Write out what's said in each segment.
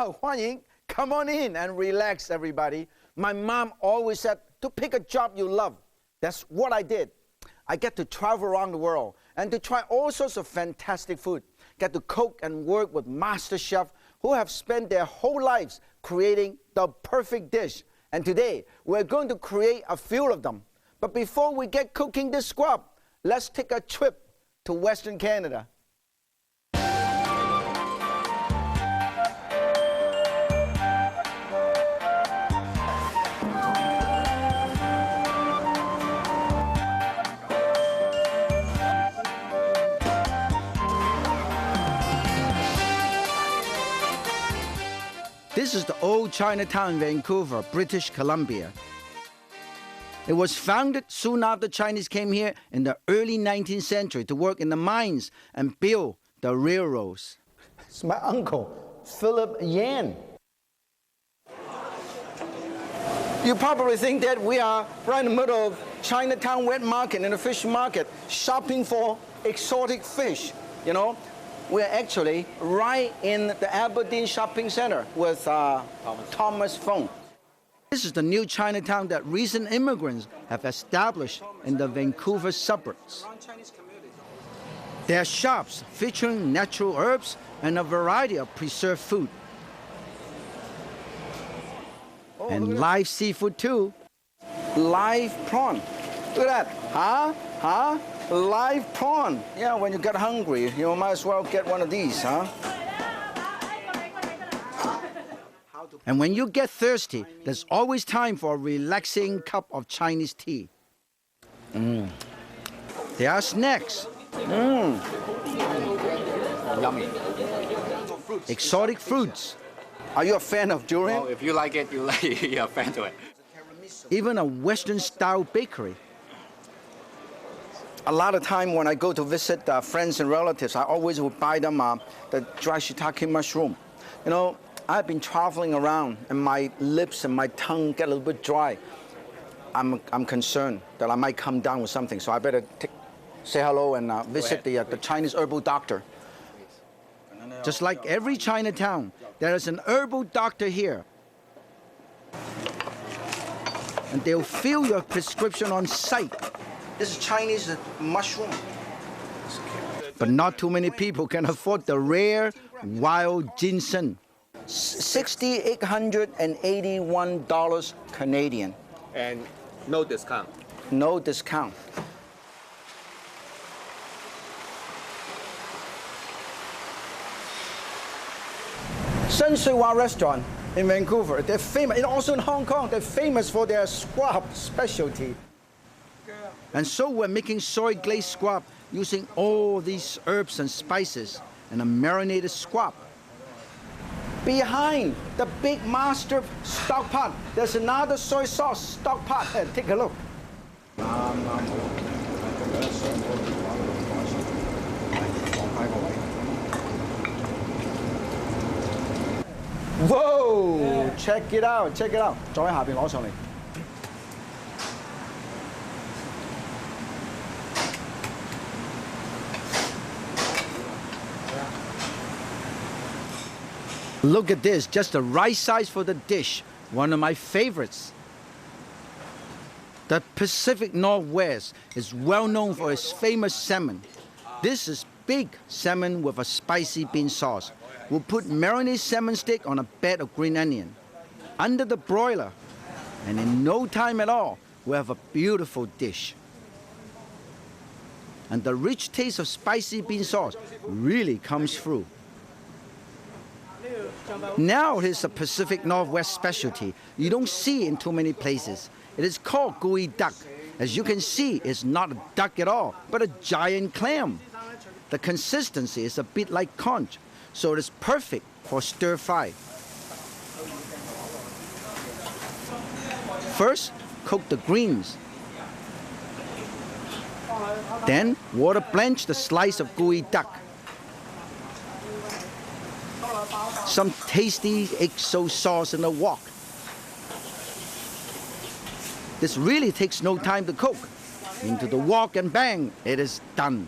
Wow, 欢迎, come on in and relax, everybody. My mom always said to pick a job you love. That's what I did. I get to travel around the world and to try all sorts of fantastic food. Get to cook and work with master chefs who have spent their whole lives creating the perfect dish. And today, we're going to create a few of them. But before we get cooking this squab, let's take a trip to Western Canada. This is the old Chinatown in Vancouver, British Columbia. It was founded soon after Chinese came here in the early 19th century to work in the mines and build the railroads. It's my uncle, Philip Yan. You probably think that we are right in the middle of Chinatown wet market and a fish market, shopping for exotic fish, you know. We're actually right in the Aberdeen shopping center with Thomas Fung. This is the new Chinatown that recent immigrants have established in the Vancouver suburbs. There are shops featuring natural herbs and a variety of preserved food. And live seafood too. Live prawn. Look at that. Live prawn. Yeah, when you get hungry, you might as well get one of these, huh? And when you get thirsty, there's always time for a relaxing cup of Chinese tea. There are snacks. Yummy. Exotic fruits. Are you a fan of durian? Oh, if you like it, you're a fan of it. Even a Western-style bakery. A lot of time when I go to visit friends and relatives, I always would buy them the dry shiitake mushroom. You know, I've been traveling around and my lips and my tongue get a little bit dry. I'm concerned that I might come down with something, so I better say hello and visit the Chinese herbal doctor. Just like every Chinatown, there is an herbal doctor here. And they'll fill your prescription on site. This is Chinese mushroom. But not too many people can afford the rare wild ginseng. $6,881 Canadian. And no discount. No discount. Sun Shui Wah restaurant in Vancouver. They're famous, and also in Hong Kong, they're famous for their squab specialty. And so we're making soy glazed squab using all these herbs and spices and a marinated squab. Behind the big master stock pot, there's another soy sauce stock pot. Hey, take a look. Whoa! Check it out, check it out. 再喺下邊攞上嚟。Look at this, just the right size for the dish. One of my favorites. The Pacific Northwest is well known for its famous salmon. This is big salmon with a spicy bean sauce. We'll put marinated salmon steak on a bed of green onion under the broiler. And in no time at all, we'll have a beautiful dish. And the rich taste of spicy bean sauce really comes through. Now it is a Pacific Northwest specialty. You don't see it in too many places. It is called gooey duck. As you can see, it's not a duck at all, but a giant clam. The consistency is a bit like conch, so it is perfect for stir fry. First, cook the greens. Then, water blanch the slice of gooey duck. Some tasty egg sauce in the wok. This really takes no time to cook. Into the wok and bang, it is done.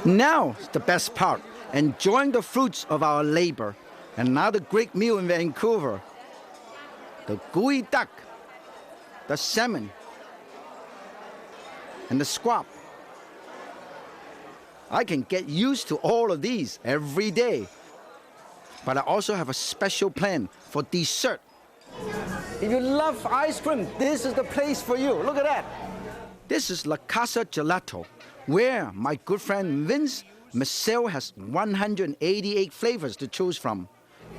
Now, the best part, enjoying the fruits of our labor. Another great meal in Vancouver. The gooey duck, the salmon, and the squab. I can get used to all of these every day. But I also have a special plan for dessert. If you love ice cream, this is the place for you. Look at that. This is La Casa Gelato, where my good friend Vince Marcel has 188 flavors to choose from.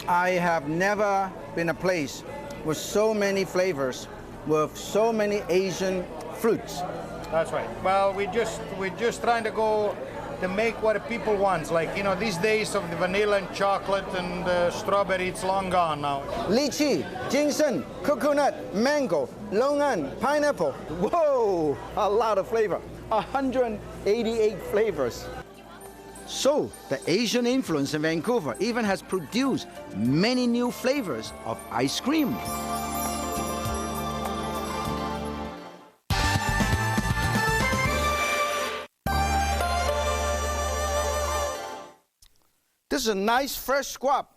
I have never been a place with so many flavors, with so many Asian fruits. That's right. Well, we're just trying to go to make what people want. Like, you know, these days of the vanilla and chocolate and strawberry, it's long gone now. Lychee, ginseng, coconut, mango, longan, pineapple. Whoa, a lot of flavor. 188 flavors. So, the Asian influence in Vancouver even has produced many new flavors of ice cream. This is a nice fresh squab.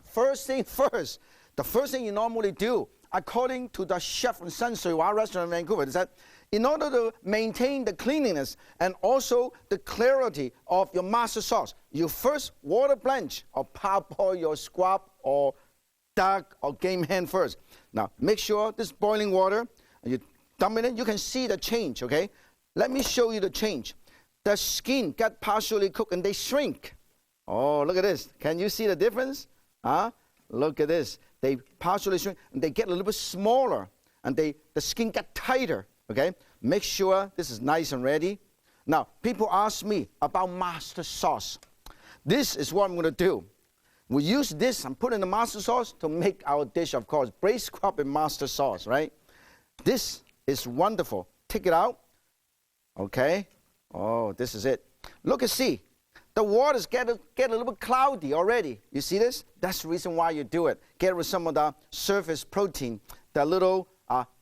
First thing first, the first thing you normally do, according to the chef in San Sui Wah restaurant in Vancouver, is that in order to maintain the cleanliness and also the clarity of your master sauce, you first water blanch or parboil your squab or duck or game hen first. Now, make sure this boiling water, you dump it in, you can see the change, okay? Let me show you the change. The skin got partially cooked and they shrink. Oh, look at this. Can you see the difference? Look at this. They partially shrink and they get a little bit smaller and the skin get tighter, okay? Make sure this is nice and ready. Now, people ask me about master sauce. This is what I'm going to do. We use this and put in the master sauce to make our dish, of course, braised squab in master sauce, right? This is wonderful. Take it out. Okay. Oh, this is it. Look and see. The waters get a little bit cloudy already. You see this? That's the reason why you do it. Get rid of some of the surface protein, the little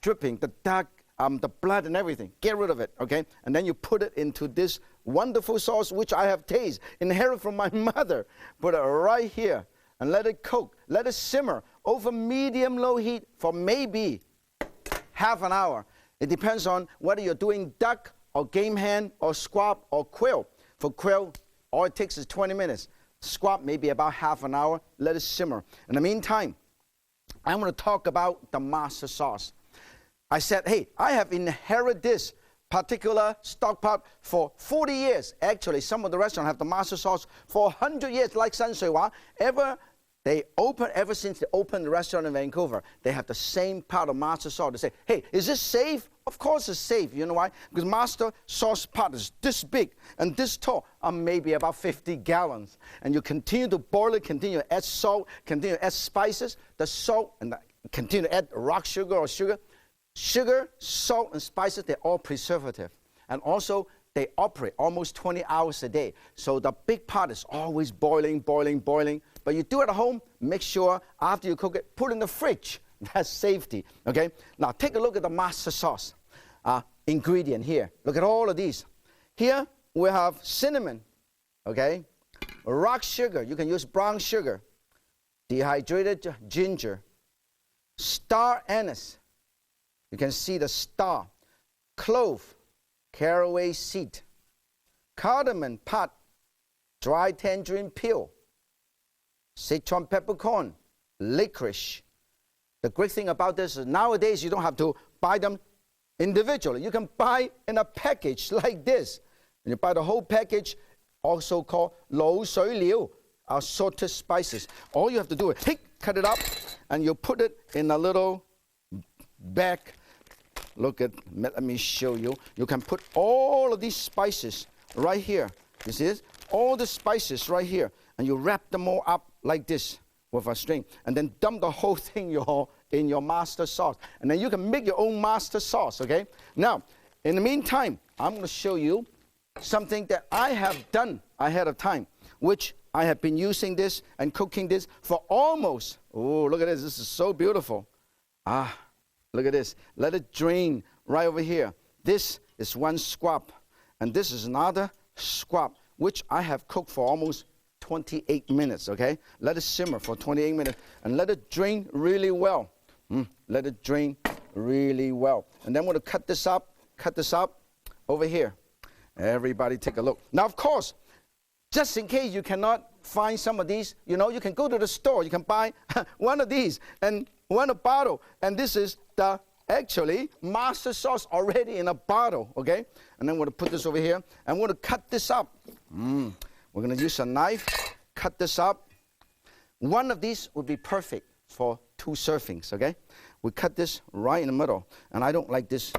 dripping, the dark, the blood and everything. Get rid of it, okay? And then you put it into this wonderful sauce, which I have tasted, inherited from my mother. Put it right here and let it cook. Let it simmer over medium-low heat for maybe half an hour. It depends on whether you're doing duck or game hen or squab or quail. For quail, all it takes is 20 minutes. Squab, maybe about half an hour. Let it simmer. In the meantime, I'm going to talk about the master sauce. I said, hey, I have inherited this particular stock pot for 40 years. Actually, some of the restaurants have the master sauce for 100 years, like San Sui Wah. Ever since they opened the restaurant in Vancouver, they have the same pot of master sauce. They say, hey, is this safe? Of course it's safe. You know why? Because master sauce pot is this big and this tall, maybe about 50 gallons. And you continue to boil it, continue to add salt, continue to add spices. The salt, and continue to add rock sugar or sugar. Sugar, salt, and spices, they're all preservative. And also, they operate almost 20 hours a day. So the big pot is always boiling, boiling, boiling. But you do it at home, make sure after you cook it, put it in the fridge. That's safety, okay? Now, take a look at the master sauce ingredient here. Look at all of these. Here, we have cinnamon, okay? Rock sugar, you can use brown sugar. Dehydrated ginger. Star anise. You can see the star. Clove, caraway seed. Cardamom pot, dry tangerine peel. Sichuan peppercorn, licorice. The great thing about this is nowadays you don't have to buy them individually. You can buy in a package like this. And you buy the whole package, also called 卤水料, assorted spices. All you have to do is cut it up, and you put it in a little bag. Let me show you. You can put all of these spices right here. You see this? All the spices right here. And you wrap them all up like this with a string. And then dump the whole thing in your master sauce. And then you can make your own master sauce, okay? Now, in the meantime, I'm going to show you something that I have done ahead of time, which I have been using this and cooking this for almost, oh, look at this. This is so beautiful. Look at this. Let it drain right over here. This is one squab, and this is another squab. which I have cooked for almost 28 minutes, okay? Let it simmer for 28 minutes and let it drain really well. Let it drain really well. And then we're going to cut this up over here. Everybody take a look. Now, of course, just in case you cannot find some of these, you know, you can go to the store. You can buy one of these and one a bottle. And this is the actually master sauce already in a bottle, okay? And then we're going to put this over here. And we're going to cut this up. We're going to use a knife, cut this up. One of these would be perfect for 2 servings, okay? We cut this right in the middle. And I don't like this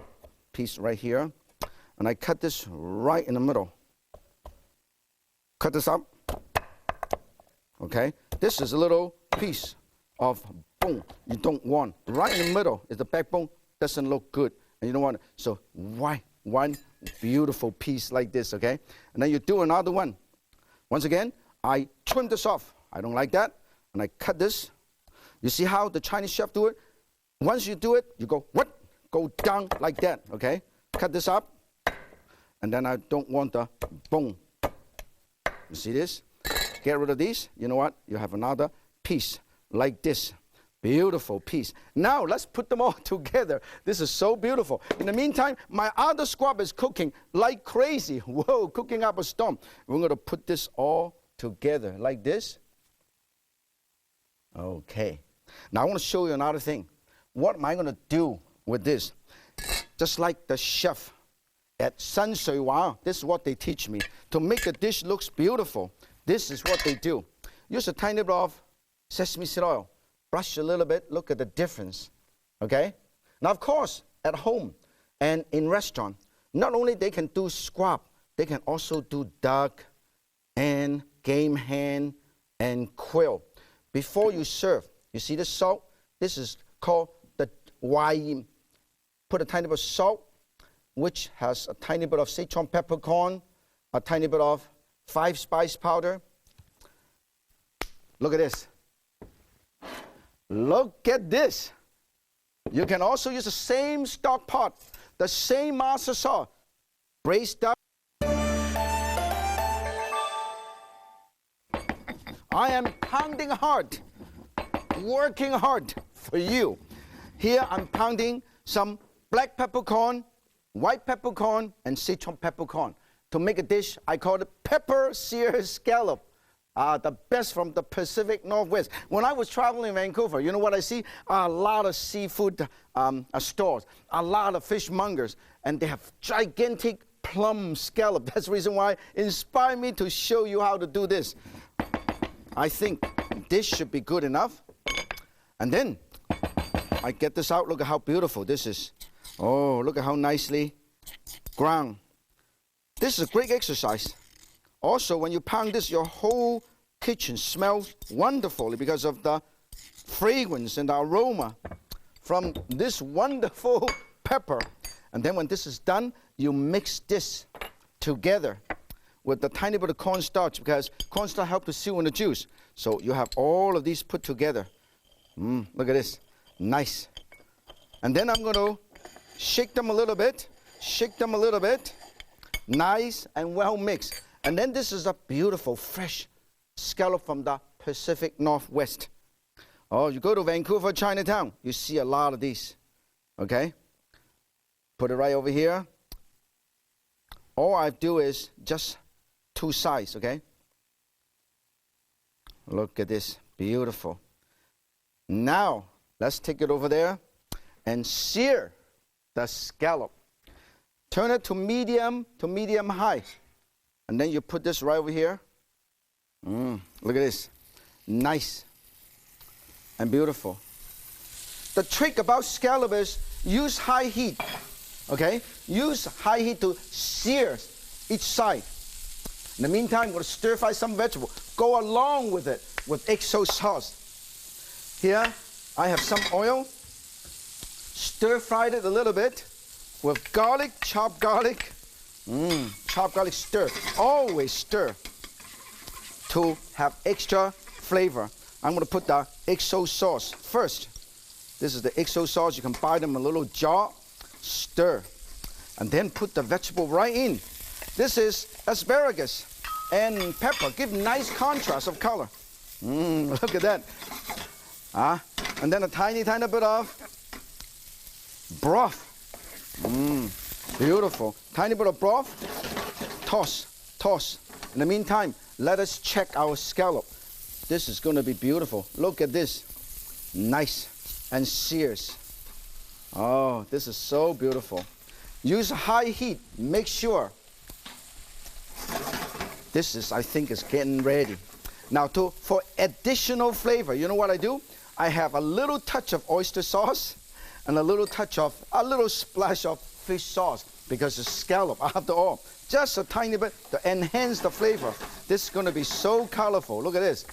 piece right here. And I cut this right in the middle. Cut this up. Okay? This is a little piece of bone you don't want. Right in the middle is the backbone. Doesn't look good. And you don't want it. So one beautiful piece like this, okay? And then you do another one. Once again, I trim this off. I don't like that. And I cut this. You see how the Chinese chef do it? Once you do it, you go, what? Go down like that, okay? Cut this up. And then I don't want the bone. You see this? Get rid of these. You know what? You have another piece like this. Beautiful piece. Now let's put them all together. This is so beautiful. In the meantime, my other squab is cooking like crazy. Whoa, cooking up a storm. We're going to put this all together like this. Okay. Now I want to show you another thing. What am I going to do with this? Just like the chef at San Shui Wang, this is what they teach me. To make a dish looks beautiful, this is what they do. Use a tiny bit of sesame seed oil. Brush a little bit, look at the difference, okay? Now, of course, at home and in restaurant, not only they can do squab, they can also do duck and game hen and quail. Before you serve, you see the salt? This is called the Wai. Put a tiny bit of salt, which has a tiny bit of Sichuan peppercorn, a tiny bit of 5-spice powder. Look at this. Look at this. You can also use the same stock pot, the same master sauce, braised duck. I am pounding hard, working hard for you. Here I'm pounding some black peppercorn, white peppercorn, and Sichuan peppercorn to make a dish I call it pepper seared scallop. The best from the Pacific Northwest. When I was traveling in Vancouver, you know what I see? A lot of seafood stores, a lot of fishmongers, and they have gigantic plum scallop. That's the reason why it inspired me to show you how to do this. I think this should be good enough. And then I get this out. Look at how beautiful this is. Oh, look at how nicely ground. This is a great exercise. Also, when you pound this, your whole kitchen smells wonderfully because of the fragrance and the aroma from this wonderful pepper. And then when this is done, you mix this together with a tiny bit of cornstarch because cornstarch helps to seal in the juice. So you have all of these put together. Look at this. Nice. And then I'm going to shake them a little bit. Shake them a little bit. Nice and well mixed. And then this is a beautiful, fresh scallop from the Pacific Northwest. Oh, you go to Vancouver, Chinatown, you see a lot of these. Okay? Put it right over here. All I do is just 2 sides, okay? Look at this. Beautiful. Now, let's take it over there and sear the scallop. Turn it to medium high. And then you put this right over here. Look at this. Nice and beautiful. The trick about scallop is use high heat. Okay? Use high heat to sear each side. In the meantime, I'm going to stir fry some vegetable. Go along with it with XO sauce. Here, I have some oil. Stir fried it a little bit with garlic, chopped garlic. Chopped garlic, stir. Always stir to have extra flavor. I'm going to put the XO sauce first. This is the XO sauce. You can buy them in a little jar. Stir. And then put the vegetable right in. This is asparagus. and pepper. Give nice contrast of color. Look at that. And then a tiny, tiny bit of broth. Beautiful. Tiny bit of broth. Toss, toss. In the meantime, let us check our scallop. This is going to be beautiful. Look at this. Nice and seared. Oh, this is so beautiful. Use high heat. Make sure. This is, I think, is getting ready. Now, for additional flavor, you know what I do? I have a little touch of oyster sauce and a little splash of fish sauce, because the scallop, after all, just a tiny bit to enhance the flavor. This is going to be so colorful. Look at this.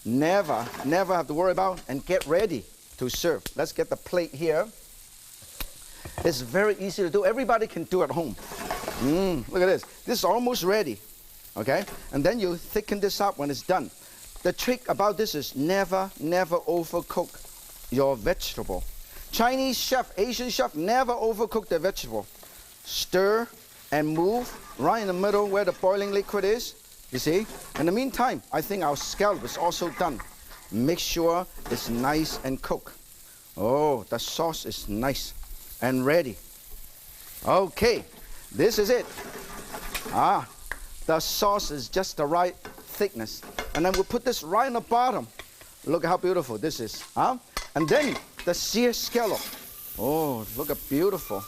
Never have to worry about, and get ready to serve. Let's get the plate here. It's very easy to do. Everybody can do at home. Look at this. This is almost ready. Okay? And then you thicken this up when it's done. The trick about this is never overcook your vegetable. Chinese chef, Asian chef, never overcook their vegetable. Stir and move right in the middle where the boiling liquid is. You see? In the meantime, I think our scallop is also done. Make sure it's nice and cooked. Oh, the sauce is nice and ready. Okay, this is it. The sauce is just the right thickness. And then we'll put this right in the bottom. Look how beautiful this is. And then the seared scallop. Oh, look at beautiful.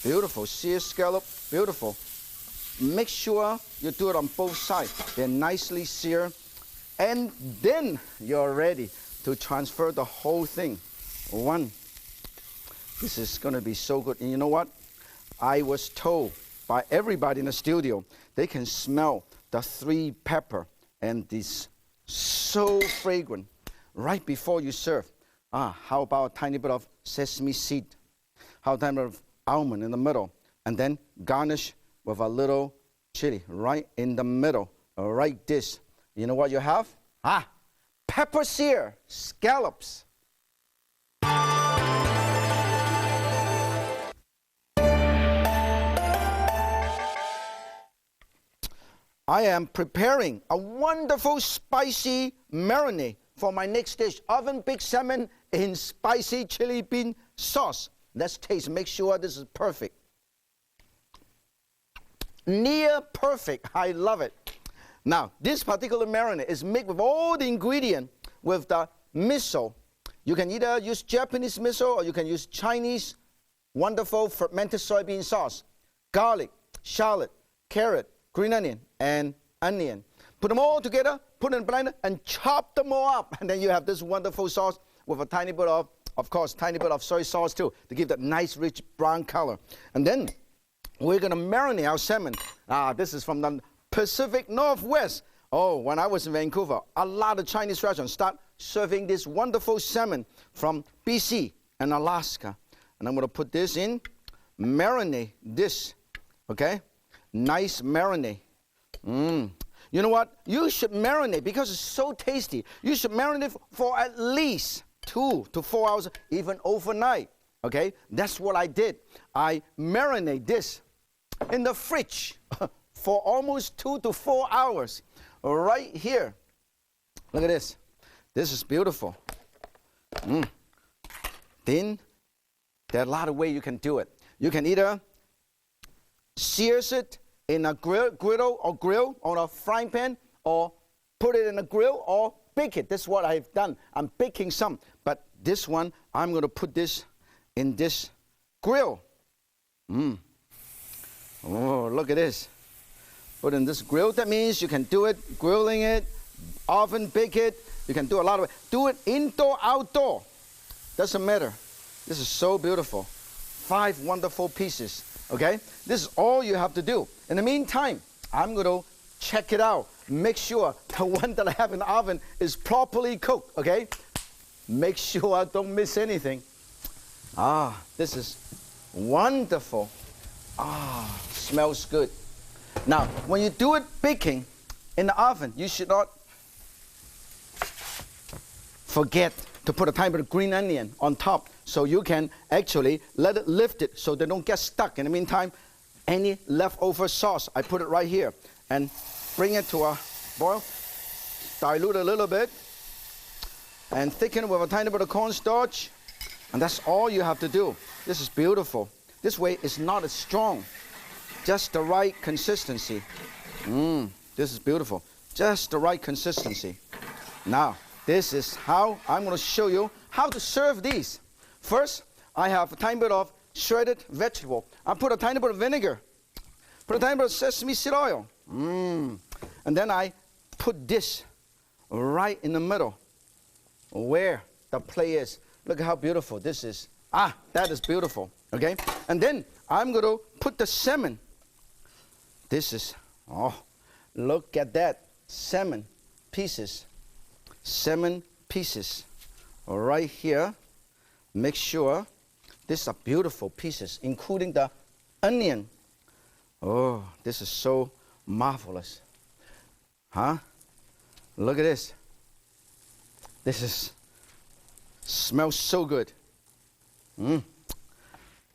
Beautiful seared scallop. Beautiful. Make sure you do it on both sides. They're nicely seared. And then you're ready to transfer the whole thing. This is going to be so good. And you know what? I was told by everybody in the studio, they can smell the 3 pepper and this so fragrant right before you serve. How about a tiny bit of sesame seed? How about a tiny bit of almond in the middle? And then garnish with a little chili right in the middle. Right this. You know what you have? Pepper seared scallops. I am preparing a wonderful spicy marinade for my next dish. Oven-baked salmon in spicy chili bean sauce. Let's taste. Make sure this is perfect. Near perfect. I love it. Now, this particular marinade is made with all the ingredients with the miso. You can either use Japanese miso or you can use Chinese wonderful fermented soybean sauce. Garlic, shallot, carrot, green onion, and onion. Put them all together, put it in a blender, and chop them all up. And then you have this wonderful sauce with a tiny bit of course, tiny bit of soy sauce too, to give that nice, rich brown color. And then we're going to marinate our salmon. This is from the Pacific Northwest. Oh, when I was in Vancouver, a lot of Chinese restaurants start serving this wonderful salmon from BC and Alaska. And I'm going to put this in, marinate this, okay? Nice marinade. You know what? You should marinate because it's so tasty. You should marinate for at least 2 to 4 hours, even overnight. Okay? That's what I did. I marinate this in the fridge for almost 2 to 4 hours. Right here. Look at this. This is beautiful. Then there are a lot of ways you can do it. You can either sear it in a griddle on a frying pan, or put it in a grill, or bake it. This is what I've done. I'm baking some, but this one I'm going to put this in this grill. Oh, look at this. Put in this grill. That means you can do it grilling it, oven bake it. You can do a lot of it. Do it indoor, outdoor. Doesn't matter. This is so beautiful. 5 wonderful pieces. Okay? This is all you have to do. In the meantime, I'm going to check it out. Make sure the one that I have in the oven is properly cooked. Okay? Make sure I don't miss anything. This is wonderful. Smells good. Now, when you do it baking in the oven, you should not forget to put a tiny bit of green onion on top, so you can actually let it lift it so they don't get stuck. In the meantime, any leftover sauce, I put it right here. And bring it to a boil, dilute a little bit, and thicken it with a tiny bit of cornstarch. And that's all you have to do. This is beautiful. This way it's not as strong. Just the right consistency. This is beautiful. Just the right consistency. Now, this is how I'm going to show you how to serve these. First, I have a tiny bit of shredded vegetable. I put a tiny bit of vinegar. Put a tiny bit of sesame seed oil. And then I put this right in the middle where the plate is. Look at how beautiful this is. That is beautiful. Okay? And then I'm going to put the salmon. This is, look at that. Salmon pieces. Salmon pieces. Right here. Make sure these are beautiful pieces, including the onion. Oh, this is so marvelous. Look at this. Smells so good.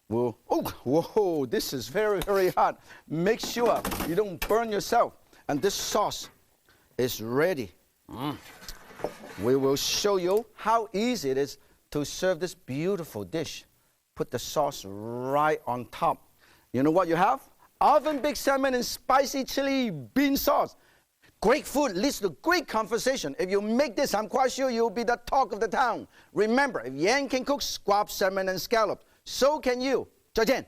Whoa, this is very, very hot. Make sure you don't burn yourself. And this sauce is ready. We will show you how easy it is to serve this beautiful dish. Put the sauce right on top. You know what you have? Oven baked salmon and spicy chili bean sauce. Great food leads to great conversation. If you make this, I'm quite sure you'll be the talk of the town. Remember, if Yan can cook squab, salmon, and scallops, so can you. 再见。